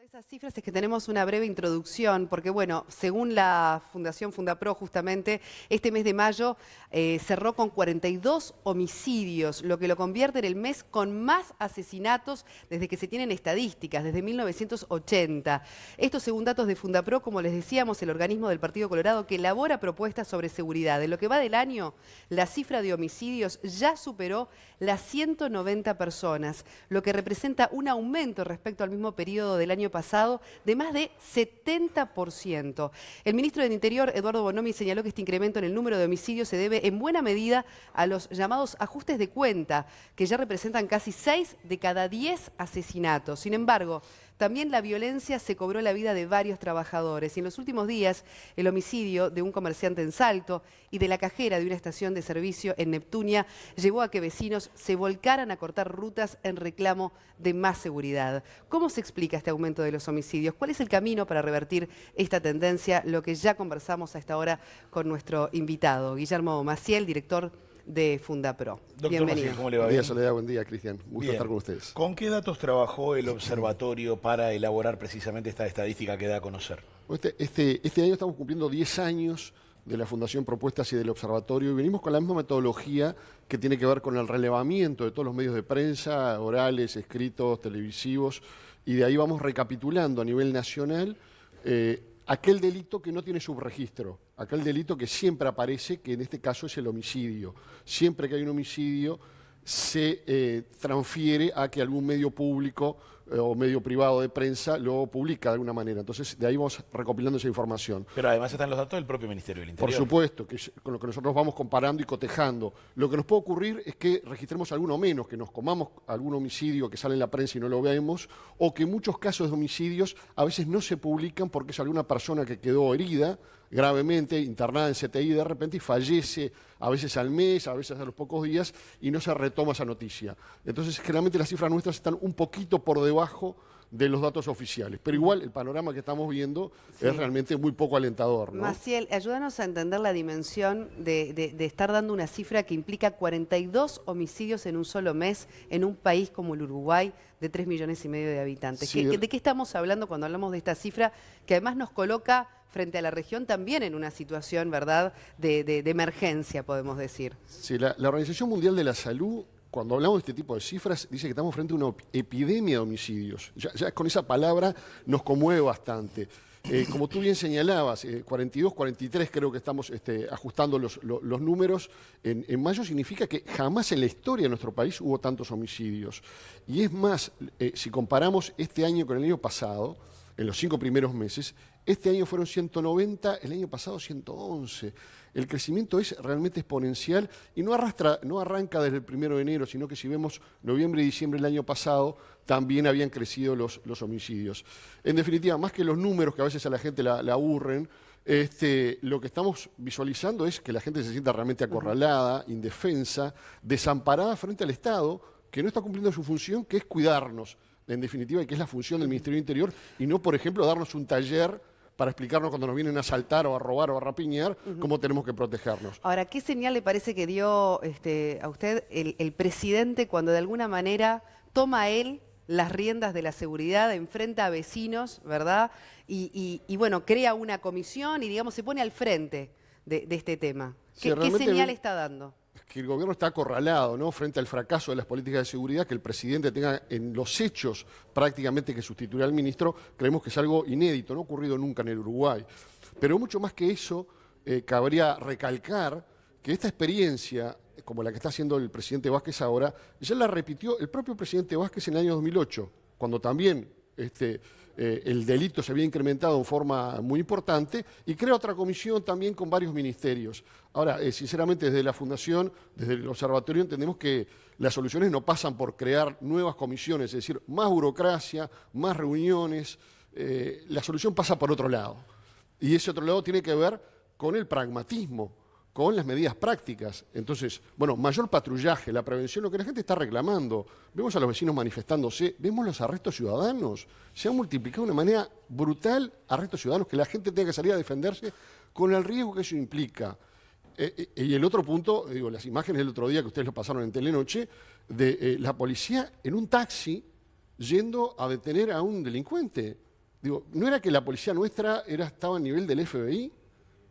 de esas cifras es que tenemos una breve introducción, porque bueno, según la Fundación Fundapro, justamente, este mes de mayo cerró con 42 homicidios, lo que lo convierte en el mes con más asesinatos desde que se tienen estadísticas, desde 1980. Esto según datos de Fundapro, como les decíamos, el organismo del Partido Colorado que elabora propuestas sobre seguridad. En lo que va del año, la cifra de homicidios ya superó las 190 personas, lo que representa un aumento respecto al mismo periodo del año pasado de más de 70%. El ministro del Interior, Eduardo Bonomi, señaló que este incremento en el número de homicidios se debe en buena medida a los llamados ajustes de cuenta, que ya representan casi 6 de cada 10 asesinatos. Sin embargo, también la violencia se cobró la vida de varios trabajadores y en los últimos días el homicidio de un comerciante en Salto y de la cajera de una estación de servicio en Neptunia llevó a que vecinos se volcaran a cortar rutas en reclamo de más seguridad. ¿Cómo se explica este aumento de los homicidios? ¿Cuál es el camino para revertir esta tendencia? Lo que ya conversamos a esta hora con nuestro invitado, Guillermo Maciel, director de Fundapro. Doctor Bienvenido. Maciel, ¿cómo le va? Buen día, Bien. Soledad, buen día, Cristian. Gusto Bien. estar con ustedes. ¿Con qué datos trabajó el observatorio para elaborar precisamente esta estadística que da a conocer? Este año estamos cumpliendo 10 años de la Fundación Propuestas y del Observatorio y venimos con la misma metodología que tiene que ver con el relevamiento de todos los medios de prensa, orales, escritos, televisivos, y de ahí vamos recapitulando a nivel nacional aquel delito que no tiene subregistro, aquel delito que siempre aparece, que en este caso es el homicidio. Siempre que hay un homicidio se transfiere a que algún medio público o medio privado de prensa lo publica de alguna manera. Entonces, de ahí vamos recopilando esa información. Pero además están los datos del propio Ministerio del Interior. Por supuesto, que es con lo que nosotros vamos comparando y cotejando. Lo que nos puede ocurrir es que registremos alguno menos, que nos comamos algún homicidio que sale en la prensa y no lo vemos, o que muchos casos de homicidios a veces no se publican porque es alguna persona que quedó herida gravemente, internada en CTI de repente y fallece a veces al mes, a veces a los pocos días y no se retoma esa noticia. Entonces, generalmente las cifras nuestras están un poquito por debajo de los datos oficiales. Pero igual el panorama que estamos viendo es realmente muy poco alentador, ¿no? Maciel, ayúdanos a entender la dimensión de estar dando una cifra que implica 42 homicidios en un solo mes en un país como el Uruguay de 3,5 millones de habitantes. Sí. ¿De qué estamos hablando cuando hablamos de esta cifra que además nos coloca frente a la región también en una situación, ¿verdad?, de emergencia, podemos decir? Sí, la Organización Mundial de la Salud, cuando hablamos de este tipo de cifras, dice que estamos frente a una epidemia de homicidios. Ya con esa palabra nos conmueve bastante. Como tú bien señalabas, 42, 43 creo que estamos ajustando los números. En mayo significa que jamás en la historia de nuestro país hubo tantos homicidios. Y es más, si comparamos este año con el año pasado, en los 5 primeros meses, este año fueron 190, el año pasado 111. El crecimiento es realmente exponencial y no arranca desde el 1 de enero, sino que si vemos noviembre y diciembre del año pasado, también habían crecido los homicidios. En definitiva, más que los números que a veces a la gente la aburren, lo que estamos visualizando es que la gente se sienta realmente acorralada, indefensa, desamparada frente al Estado, que no está cumpliendo su función, que es cuidarnos, en definitiva, y que es la función del Ministerio del Interior, y no, por ejemplo, darnos un taller para explicarnos cuando nos vienen a asaltar o a robar o a rapiñar, cómo tenemos que protegernos. Ahora, ¿qué señal le parece que dio a usted el presidente cuando de alguna manera toma él las riendas de la seguridad, enfrenta a vecinos, ¿verdad? Y bueno, crea una comisión y, digamos, se pone al frente de este tema? Sí, ¿Qué señal está dando? Que el gobierno está acorralado, ¿no?, frente al fracaso de las políticas de seguridad, que el presidente tenga en los hechos prácticamente que sustituir al ministro, creemos que es algo inédito, no ha ocurrido nunca en el Uruguay. Pero mucho más que eso, cabría recalcar que esta experiencia, como la que está haciendo el presidente Vázquez ahora, ya la repitió el propio presidente Vázquez en el año 2008, cuando también el delito se había incrementado en forma muy importante y crea otra comisión también con varios ministerios. Ahora, sinceramente, desde la Fundación, desde el Observatorio, entendemos que las soluciones no pasan por crear nuevas comisiones, es decir, más burocracia, más reuniones. La solución pasa por otro lado. Y ese otro lado tiene que ver con el pragmatismo, con las medidas prácticas. Entonces, bueno, mayor patrullaje, la prevención, lo que la gente está reclamando. Vemos a los vecinos manifestándose, vemos los arrestos ciudadanos. Se han multiplicado de una manera brutal arrestos ciudadanos, que la gente tenga que salir a defenderse con el riesgo que eso implica. Y el otro punto, digo, las imágenes del otro día que ustedes lo pasaron en Telenoche, de la policía en un taxi yendo a detener a un delincuente. Digo, ¿no era que la policía nuestra estaba a nivel del FBI?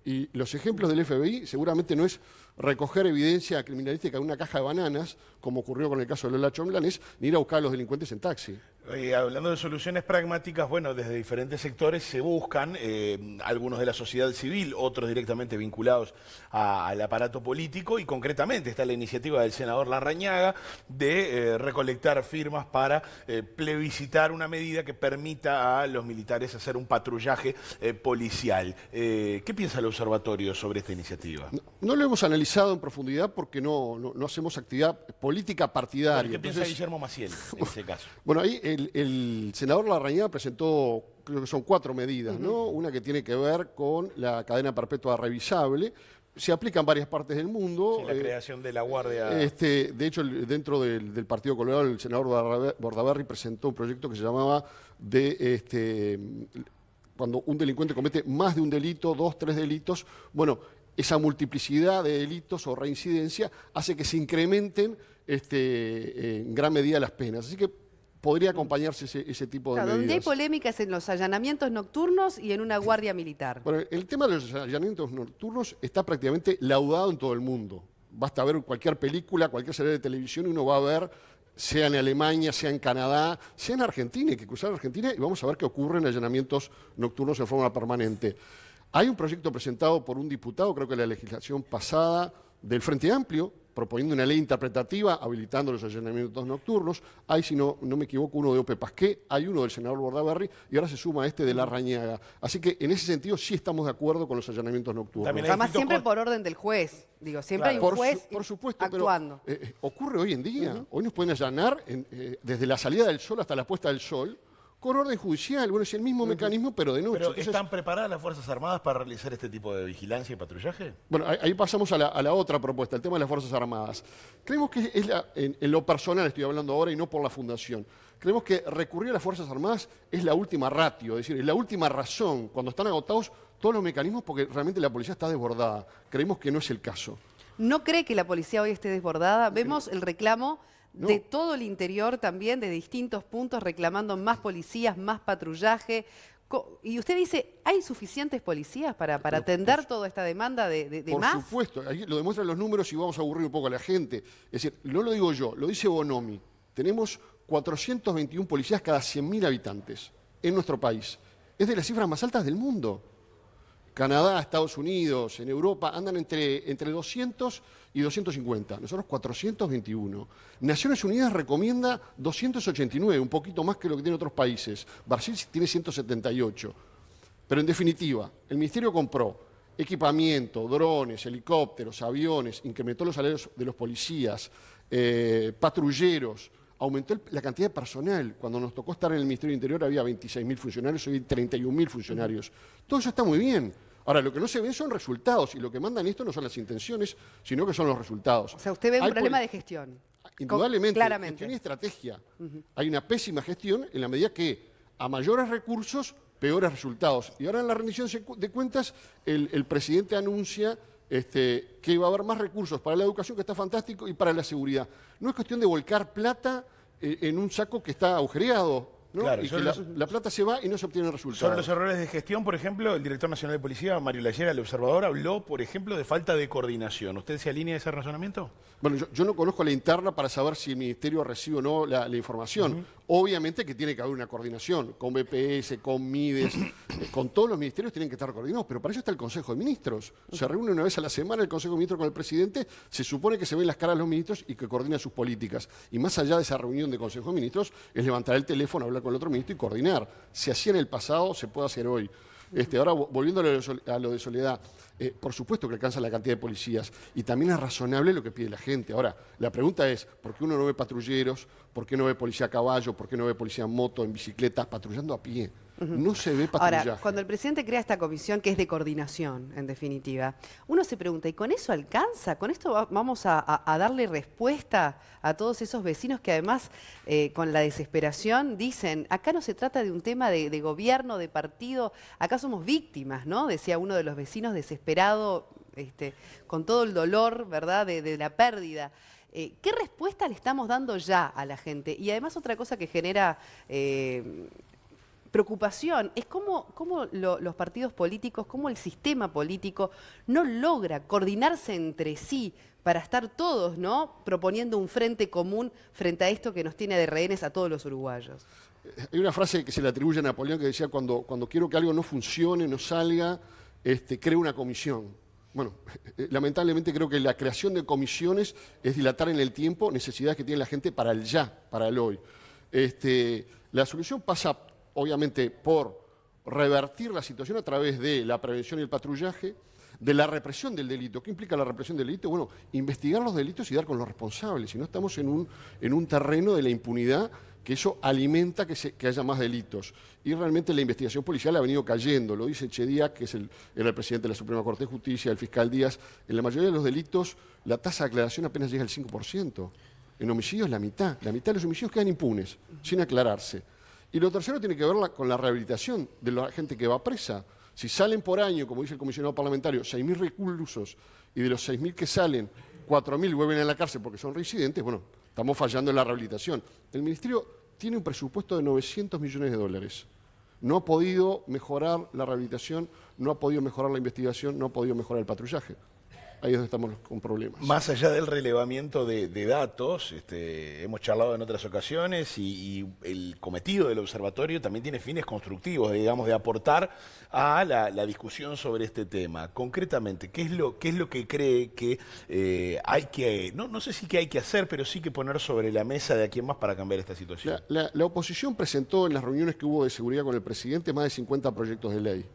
Y los ejemplos del FBI seguramente no es recoger evidencia criminalística en una caja de bananas, como ocurrió con el caso de Lola Chomblán, ni ir a buscar a los delincuentes en taxi. Hablando de soluciones pragmáticas, bueno, desde diferentes sectores se buscan, algunos de la sociedad civil, otros directamente vinculados al aparato político, y concretamente está la iniciativa del senador Larrañaga de recolectar firmas para plebiscitar una medida que permita a los militares hacer un patrullaje policial. ¿Qué piensa el observatorio sobre esta iniciativa? No lo hemos analizado en profundidad porque no hacemos actividad política partidaria. ¿Qué piensa Guillermo Maciel en ese caso? Bueno, ahí el senador Larrañaga presentó, creo que son 4 medidas, ¿no? Una que tiene que ver con la cadena perpetua revisable. Se aplica en varias partes del mundo. Sí, la creación de la guardia. De hecho, dentro del Partido Colorado, el senador Bordaberry presentó un proyecto que se llamaba cuando un delincuente comete más de un delito, 2, 3 delitos, bueno, esa multiplicidad de delitos o reincidencia hace que se incrementen en gran medida las penas. Así que podría acompañarse ese tipo de medidas. Donde hay polémicas en los allanamientos nocturnos y en una guardia militar. Bueno, el tema de los allanamientos nocturnos está prácticamente laudado en todo el mundo. Basta ver cualquier película, cualquier serie de televisión y uno va a ver, sea en Alemania, sea en Canadá, sea en Argentina, hay que cruzar a Argentina y vamos a ver qué ocurre en allanamientos nocturnos en forma permanente. Hay un proyecto presentado por un diputado, creo que la legislación pasada, del Frente Amplio, proponiendo una ley interpretativa habilitando los allanamientos nocturnos. Hay, si no me equivoco, uno de Ope Pasqué, hay uno del senador Bordaberry y ahora se suma este de Larrañaga. Así que en ese sentido sí estamos de acuerdo con los allanamientos nocturnos. Además siempre por orden del juez. Digo, siempre hay un juez por supuesto, actuando. Pero ocurre hoy en día. Hoy nos pueden allanar desde la salida del sol hasta la puesta del sol, con orden judicial. Bueno, es el mismo mecanismo, pero de noche. ¿Pero Entonces, están preparadas las Fuerzas Armadas para realizar este tipo de vigilancia y patrullaje? Bueno, ahí pasamos a la otra propuesta, el tema de las Fuerzas Armadas. Creemos que en lo personal estoy hablando ahora y no por la Fundación. Creemos que recurrir a las Fuerzas Armadas es la última ratio, es decir, es la última razón, cuando están agotados todos los mecanismos, porque realmente la policía está desbordada. Creemos que no es el caso. ¿No cree que la policía hoy esté desbordada? Vemos el reclamo de todo el interior también, de distintos puntos, reclamando más policías, más patrullaje. Y usted dice, ¿hay suficientes policías para atender toda esta demanda de más? Por supuesto, ahí lo demuestran los números y vamos a aburrir un poco a la gente. Es decir, no lo digo yo, lo dice Bonomi. Tenemos 421 policías cada 100.000 habitantes en nuestro país. Es de las cifras más altas del mundo. Canadá, Estados Unidos, en Europa andan entre 200 y 250. Nosotros 421. Naciones Unidas recomienda 289, un poquito más que lo que tienen otros países. Brasil tiene 178. Pero en definitiva, el Ministerio compró equipamiento, drones, helicópteros, aviones, incrementó los salarios de los policías, patrulleros, aumentó la cantidad de personal. Cuando nos tocó estar en el Ministerio del Interior había 26.000 funcionarios, hoy hay 31.000 funcionarios. Todo eso está muy bien. Ahora, lo que no se ven son resultados, y lo que mandan esto no son las intenciones, sino que son los resultados. O sea, usted ve un problema de gestión. Indudablemente, claramente. Gestión y estrategia. Hay una pésima gestión en la medida que a mayores recursos, peores resultados. Y ahora en la rendición de cuentas, el presidente anuncia que va a haber más recursos para la educación, que está fantástico, y para la seguridad. No es cuestión de volcar plata en un saco que está agujereado, ¿no? Claro, y que la plata se va y no se obtienen resultados. Sobre los errores de gestión, por ejemplo, el director nacional de policía, Mario Lallera, el observador, habló, por ejemplo, de falta de coordinación. ¿Usted se alinea a ese razonamiento? Bueno, yo no conozco la interna para saber si el Ministerio recibe o no la información. Obviamente que tiene que haber una coordinación con BPS, con MIDES, con todos los ministerios tienen que estar coordinados, pero para eso está el Consejo de Ministros. Se reúne una vez a la semana el Consejo de Ministros con el presidente, se supone que se ven las caras de los ministros y que coordina sus políticas. Y más allá de esa reunión de Consejo de Ministros, es levantar el teléfono, hablar con el otro ministro y coordinar. Se hacía en el pasado, se puede hacer hoy. Ahora, volviendo a lo de Soledad, por supuesto que alcanza la cantidad de policías y también es razonable lo que pide la gente. Ahora, la pregunta es, ¿por qué uno no ve patrulleros? ¿Por qué no ve policía a caballo? ¿Por qué no ve policía en moto, en bicicleta, patrullando a pie? No se ve patrullaje. Ahora, cuando el presidente crea esta comisión, que es de coordinación, en definitiva, uno se pregunta, ¿y con eso alcanza? ¿Con esto vamos a darle respuesta a todos esos vecinos que además, con la desesperación, dicen, acá no se trata de un tema de gobierno, de partido, acá somos víctimas, ¿no? Decía uno de los vecinos desesperado, con todo el dolor, ¿verdad?, de la pérdida. ¿Qué respuesta le estamos dando ya a la gente? Y además otra cosa que genera preocupación es cómo los partidos políticos, cómo el sistema político no logra coordinarse entre sí para estar todos, ¿no?, proponiendo un frente común frente a esto que nos tiene de rehenes a todos los uruguayos. Hay una frase que se le atribuye a Napoleón que decía, cuando quiero que algo no funcione, no salga, creo una comisión. Bueno, lamentablemente creo que la creación de comisiones es dilatar en el tiempo necesidades que tiene la gente para el ya, para el hoy. La solución pasa, obviamente, por revertir la situación a través de la prevención y el patrullaje, de la represión del delito. ¿Qué implica la represión del delito? Bueno, investigar los delitos y dar con los responsables. Si no, estamos en un terreno de la impunidad, que eso alimenta que haya más delitos. Y realmente la investigación policial ha venido cayendo. Lo dice Chediak, que era el presidente de la Suprema Corte de Justicia, el fiscal Díaz. En la mayoría de los delitos, la tasa de aclaración apenas llega al 5%. En homicidios, la mitad. La mitad de los homicidios quedan impunes, sin aclararse. Y lo tercero tiene que ver con la rehabilitación de la gente que va presa. Si salen por año, como dice el comisionado parlamentario, 6.000 reclusos, y de los 6.000 que salen, 4.000 vuelven a la cárcel porque son reincidentes, bueno, estamos fallando en la rehabilitación. El Ministerio tiene un presupuesto de 900 millones de dólares. No ha podido mejorar la rehabilitación, no ha podido mejorar la investigación, no ha podido mejorar el patrullaje. Ahí es donde estamos con problemas. Más allá del relevamiento de datos, hemos charlado en otras ocasiones y el cometido del observatorio también tiene fines constructivos, digamos, de aportar a la discusión sobre este tema. Concretamente, ¿qué es lo que cree que hay que, no sé si que hay que hacer, pero sí que poner sobre la mesa de aquí en más para cambiar esta situación? La oposición presentó en las reuniones que hubo de seguridad con el presidente más de 50 proyectos de ley,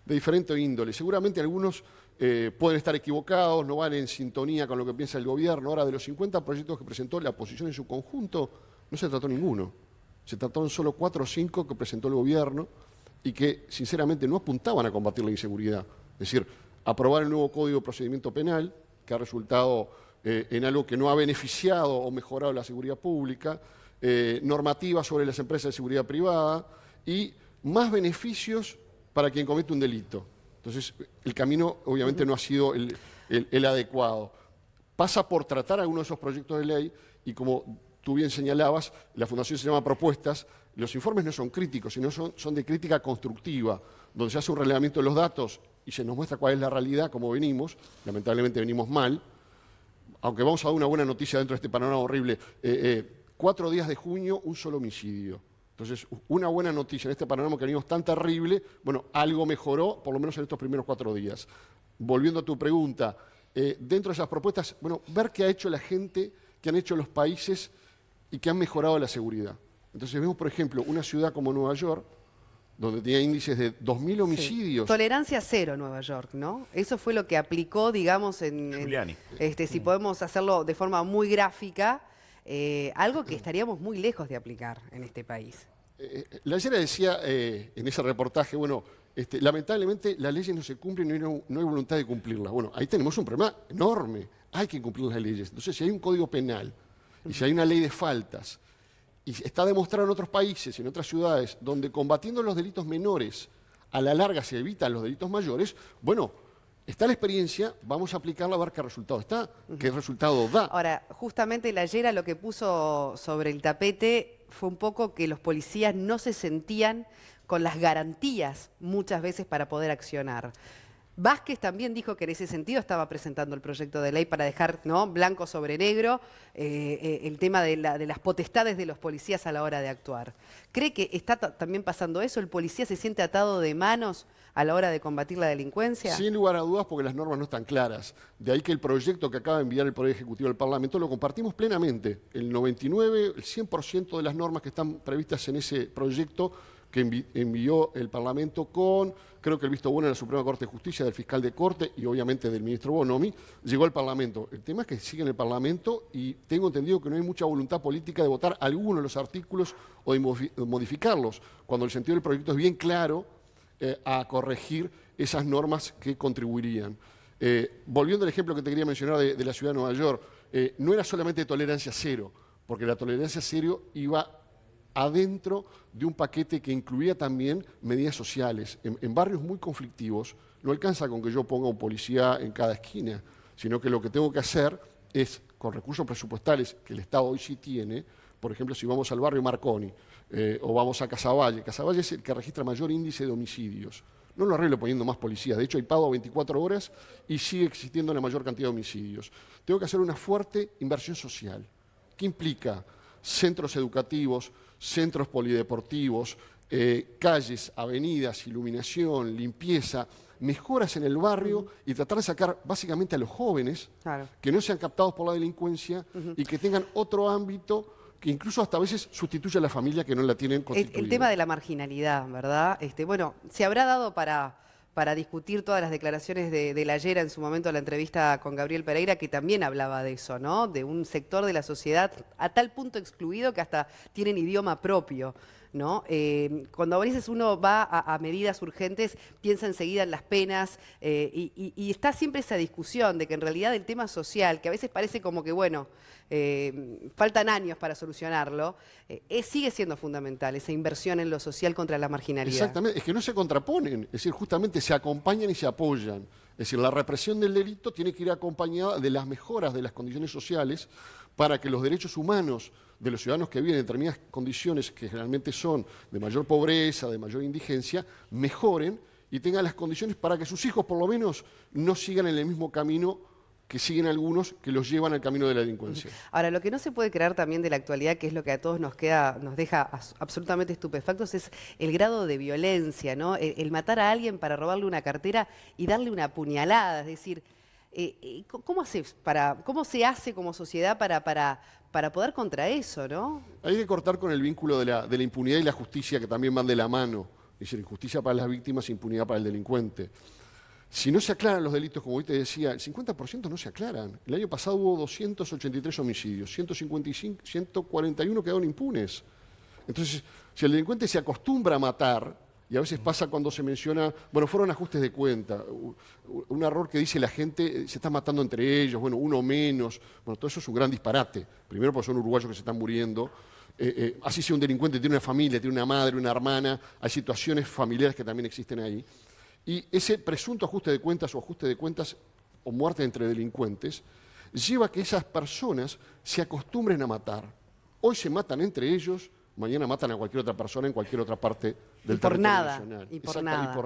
de diferente índole. Seguramente algunos pueden estar equivocados, no van en sintonía con lo que piensa el gobierno. Ahora, de los 50 proyectos que presentó la oposición en su conjunto, no se trató ninguno. Se trataron solo 4 o 5 que presentó el gobierno y que, sinceramente, no apuntaban a combatir la inseguridad. Es decir, aprobar el nuevo Código de Procedimiento Penal, que ha resultado en algo que no ha beneficiado o mejorado la seguridad pública, normativas sobre las empresas de seguridad privada y más beneficios para quien comete un delito. Entonces, el camino obviamente no ha sido el adecuado. Pasa por tratar algunos de esos proyectos de ley y, como tú bien señalabas, la Fundación se llama Propuestas. Los informes no son críticos, sino son de crítica constructiva, donde se hace un relevamiento de los datos y se nos muestra cuál es la realidad, cómo venimos. Lamentablemente venimos mal, aunque vamos a dar una buena noticia dentro de este panorama horrible. 4 días de junio, un solo homicidio. Entonces, una buena noticia en este panorama que venimos tan terrible, bueno, algo mejoró, por lo menos en estos primeros 4 días. Volviendo a tu pregunta, dentro de esas propuestas, bueno, ver qué ha hecho la gente, qué han hecho los países y qué han mejorado la seguridad. Entonces vemos, por ejemplo, una ciudad como Nueva York, donde tenía índices de 2.000 homicidios. Sí. Tolerancia cero Nueva York, ¿no? Eso fue lo que aplicó, digamos, Giuliani. Si podemos hacerlo de forma muy gráfica, algo que estaríamos muy lejos de aplicar en este país. La Llera decía en ese reportaje, bueno, lamentablemente las leyes no se cumplen y no hay voluntad de cumplirlas. Bueno, ahí tenemos un problema enorme. Hay que cumplir las leyes. Entonces, si hay un código penal y si hay una ley de faltas, y está demostrado en otros países, en otras ciudades, donde combatiendo los delitos menores, a la larga se evitan los delitos mayores, bueno, está la experiencia, vamos a aplicarla a ver qué resultado está, qué resultado da. Ahora, justamente la Llera lo que puso sobre el tapete fue un poco que los policías no se sentían con las garantías muchas veces para poder accionar. Vázquez también dijo que en ese sentido estaba presentando el proyecto de ley para dejar, ¿no?, blanco sobre negro el tema de las potestades de los policías a la hora de actuar. ¿Cree que está también pasando eso? ¿El policía se siente atado de manos a la hora de combatir la delincuencia? Sin lugar a dudas, porque las normas no están claras. De ahí que el proyecto que acaba de enviar el Poder Ejecutivo al Parlamento lo compartimos plenamente. El 99, el 100% de las normas que están previstas en ese proyecto que envió el Parlamento con, creo que el visto bueno de la Suprema Corte de Justicia, del fiscal de Corte y obviamente del ministro Bonomi, llegó al Parlamento. El tema es que sigue en el Parlamento y tengo entendido que no hay mucha voluntad política de votar algunos de los artículos o de modificarlos, cuando el sentido del proyecto es bien claro a corregir esas normas que contribuirían. Volviendo al ejemplo que te quería mencionar de la ciudad de Nueva York, no era solamente tolerancia cero, porque la tolerancia cero iba adentro de un paquete que incluía también medidas sociales. En barrios muy conflictivos no alcanza con que yo ponga un policía en cada esquina, sino que lo que tengo que hacer es, con recursos presupuestales que el Estado hoy sí tiene, por ejemplo, si vamos al barrio Marconi o vamos a Casaballe. Casaballe es el que registra mayor índice de homicidios. No lo arreglo poniendo más policías. De hecho, hay pago a 24 horas y sigue existiendo la mayor cantidad de homicidios. Tengo que hacer una fuerte inversión social. ¿Qué implica? Centros educativos, centros polideportivos, calles, avenidas, iluminación, limpieza, mejoras en el barrio y tratar de sacar básicamente a los jóvenes que no sean captados por la delincuencia y que tengan otro ámbito que incluso hasta a veces sustituye a la familia que no la tienen constituida. El tema de la marginalidad, ¿verdad? Bueno, se habrá dado para discutir todas las declaraciones de la Llera en su momento, la entrevista con Gabriel Pereira, que también hablaba de eso, ¿no? De un sector de la sociedad a tal punto excluido que hasta tienen idioma propio, ¿no? Cuando a veces uno va a medidas urgentes, piensa enseguida en las penas y está siempre esa discusión de que en realidad el tema social, que a veces parece como que, bueno, faltan años para solucionarlo, sigue siendo fundamental esa inversión en lo social contra la marginalidad. Exactamente, es que no se contraponen, es decir, justamente se acompañan y se apoyan. Es decir, la represión del delito tiene que ir acompañada de las mejoras de las condiciones sociales para que los derechos humanos de los ciudadanos que viven en determinadas condiciones que generalmente son de mayor pobreza, de mayor indigencia, mejoren y tengan las condiciones para que sus hijos por lo menos no sigan en el mismo camino que siguen algunos que los llevan al camino de la delincuencia. Ahora, lo que no se puede creer también de la actualidad, que es lo que a todos nos deja absolutamente estupefactos, es el grado de violencia, ¿no? El matar a alguien para robarle una cartera y darle una puñalada, es decir, ¿cómo se hace como sociedad para poder contra eso, ¿no? Hay que cortar con el vínculo de la impunidad y la justicia, que también van de la mano. Es decir, justicia para las víctimas, impunidad para el delincuente. Si no se aclaran los delitos, como hoy te decía, el 50% no se aclaran. El año pasado hubo 283 homicidios, 141 quedaron impunes. Entonces, si el delincuente se acostumbra a matar, y a veces pasa cuando se menciona, bueno, fueron ajustes de cuenta, un error que dice la gente, se está matando entre ellos, bueno, uno menos, bueno, todo eso es un gran disparate. Primero porque son uruguayos que se están muriendo, así sea un delincuente, tiene una familia, tiene una madre, una hermana, hay situaciones familiares que también existen ahí. Y ese presunto ajuste de cuentas o muerte entre delincuentes lleva a que esas personas se acostumbren a matar. Hoy se matan entre ellos, mañana matan a cualquier otra persona en cualquier otra parte del territorio nacional. Y por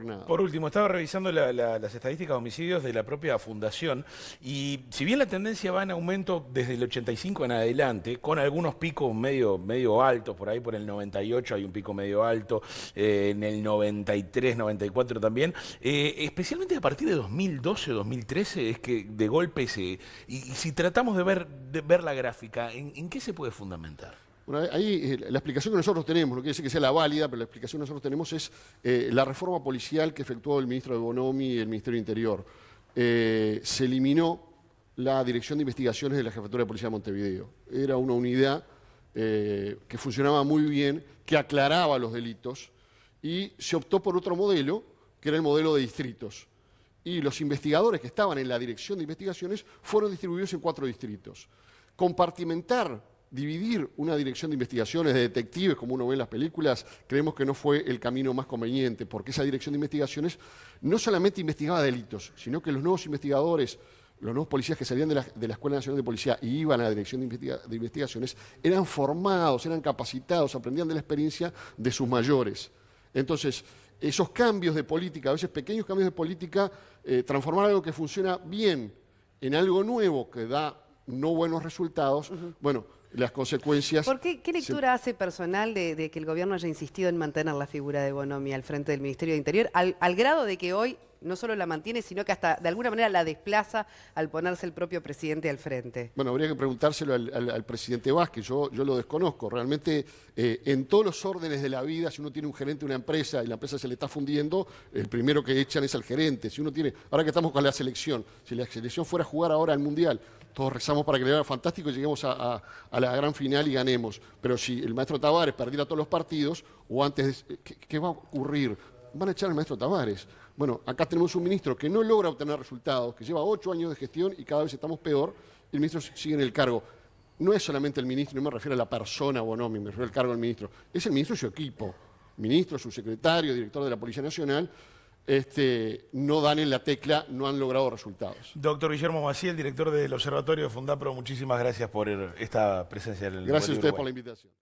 nada. Por último, estaba revisando las estadísticas de homicidios de la propia Fundación y si bien la tendencia va en aumento desde el 85 en adelante, con algunos picos medio altos, por ahí por el 98 hay un pico medio alto, en el 93, 94 también, especialmente a partir de 2012, 2013 es que de golpe y si tratamos de ver la gráfica, ¿en qué se puede fundamentar? Bueno, ahí la explicación que nosotros tenemos, no quiere decir que sea la válida, pero la explicación que nosotros tenemos es la reforma policial que efectuó el ministro de Bonomi y el Ministerio del Interior. Se eliminó la Dirección de Investigaciones de la Jefatura de Policía de Montevideo. Era una unidad que funcionaba muy bien, que aclaraba los delitos, y se optó por otro modelo, que era el modelo de distritos. Y los investigadores que estaban en la Dirección de Investigaciones fueron distribuidos en 4 distritos. Dividir una dirección de investigaciones de detectives, como uno ve en las películas, creemos que no fue el camino más conveniente, porque esa dirección de investigaciones no solamente investigaba delitos, sino que los nuevos investigadores, los nuevos policías que salían de la Escuela Nacional de Policía y iban a la dirección de investigaciones, eran formados, eran capacitados, aprendían de la experiencia de sus mayores. Entonces, esos cambios de política, a veces pequeños cambios de política, transformar algo que funciona bien en algo nuevo que da no buenos resultados, bueno, las consecuencias... ¿Qué lectura hace personal de que el gobierno haya insistido en mantener la figura de Bonomi al frente del Ministerio de Interior, al grado de que hoy no solo la mantiene, sino que hasta de alguna manera la desplaza al ponerse el propio presidente al frente? Bueno, habría que preguntárselo al presidente Vázquez, yo lo desconozco. Realmente, en todos los órdenes de la vida, si uno tiene un gerente de una empresa y la empresa se le está fundiendo, el primero que echan es al gerente. Si uno tiene, ahora que estamos con la selección, si la selección fuera a jugar ahora al Mundial, todos rezamos para que le vaya fantástico y lleguemos a la gran final y ganemos. Pero si el maestro Tavares perdiera todos los partidos, o antes, ¿qué va a ocurrir? Van a echar al maestro Tavares. Bueno, acá tenemos un ministro que no logra obtener resultados, que lleva 8 años de gestión y cada vez estamos peor, y el ministro sigue en el cargo. No es solamente el ministro, no me refiero a la persona Bonomi, me refiero al cargo del ministro. Es el ministro y su equipo, ministro, subsecretario, director de la Policía Nacional, no dan en la tecla, no han logrado resultados. Doctor Guillermo Maciel, director del Observatorio de Fundapro, muchísimas gracias por esta presencia en el Gracias a ustedes Uruguay. por la invitación.